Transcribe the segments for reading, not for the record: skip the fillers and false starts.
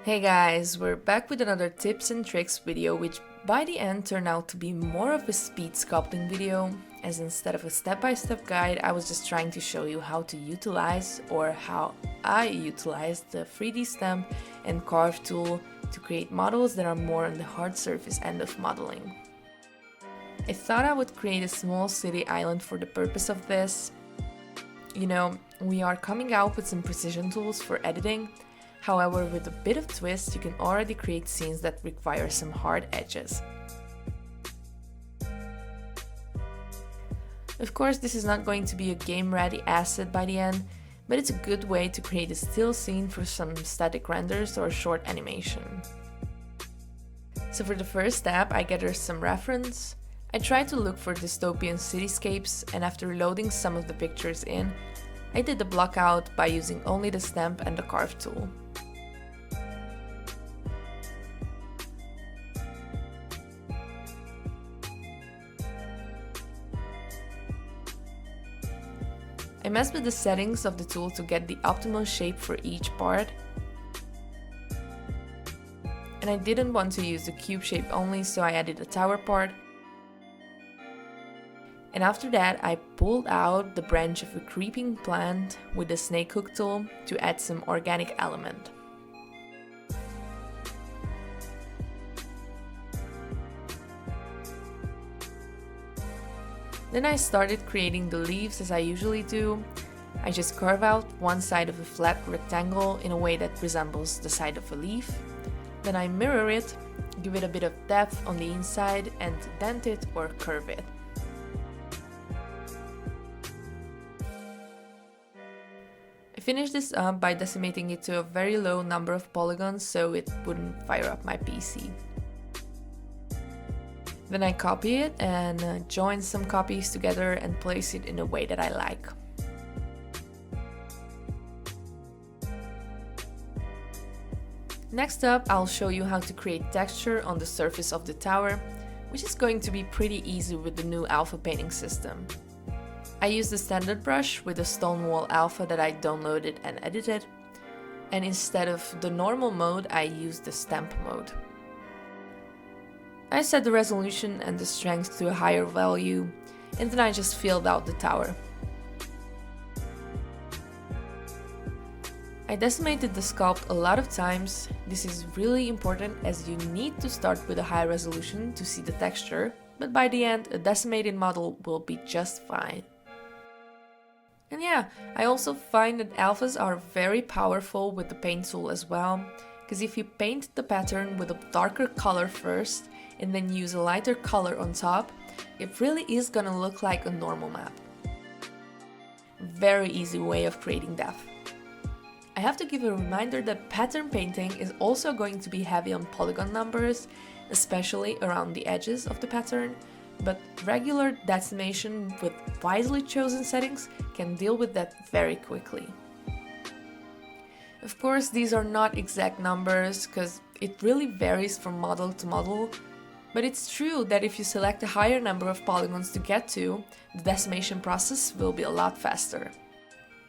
Hey guys, we're back with another tips and tricks video, which by the end turned out to be more of a speed sculpting video, as instead of a step-by-step guide, I was just trying to show you how to utilize, or how I utilize, the 3D stamp and carve tool to create models that are more on the hard surface end of modeling. I thought I would create a small city island for the purpose of this. You know, we are coming out with some precision tools for editing. However, with a bit of twist, you can already create scenes that require some hard edges. Of course, this is not going to be a game-ready asset by the end, but it's a good way to create a still scene for some static renders or short animation. So for the first step, I gathered some reference. I tried to look for dystopian cityscapes, and after loading some of the pictures in, I did the block out by using only the stamp and the carve tool. I messed with the settings of the tool to get the optimal shape for each part. And I didn't want to use the cube shape only, so I added a tower part. And after that, I pulled out the branch of a creeping plant with the snake hook tool to add some organic element. Then I started creating the leaves as I usually do. I just carve out one side of a flat rectangle in a way that resembles the side of a leaf. Then I mirror it, give it a bit of depth on the inside and dent it or curve it. I finished this up by decimating it to a very low number of polygons so it wouldn't fire up my PC. Then I copy it and join some copies together and place it in a way that I like. Next up, I'll show you how to create texture on the surface of the tower, which is going to be pretty easy with the new alpha painting system. I used the standard brush with the Stonewall Alpha that I downloaded and edited, and instead of the normal mode, I used the stamp mode. I set the resolution and the strength to a higher value, and then I just filled out the tower. I decimated the sculpt a lot of times. This is really important as you need to start with a high resolution to see the texture, but by the end a decimated model will be just fine. And yeah, I also find that alphas are very powerful with the paint tool as well, because if you paint the pattern with a darker color first, and then use a lighter color on top, it really is gonna look like a normal map. Very easy way of creating depth. I have to give a reminder that pattern painting is also going to be heavy on polygon numbers, especially around the edges of the pattern, but regular decimation with wisely chosen settings can deal with that very quickly. Of course, these are not exact numbers because it really varies from model to model, but it's true that if you select a higher number of polygons to get to, the decimation process will be a lot faster.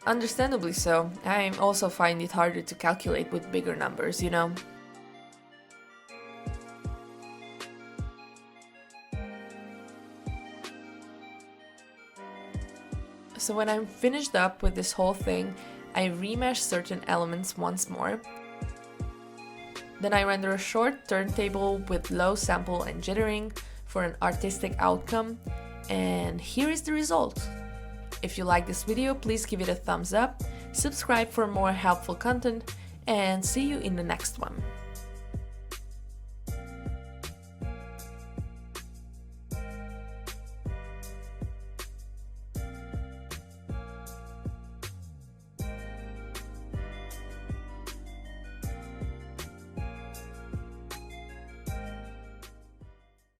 Understandably so, I also find it harder to calculate with bigger numbers, you know. So when I'm finished up with this whole thing, I remesh certain elements once more. Then I render a short turntable with low sample and jittering for an artistic outcome, and here is the result. If you like this video, please give it a thumbs up, subscribe for more helpful content, and see you in the next one.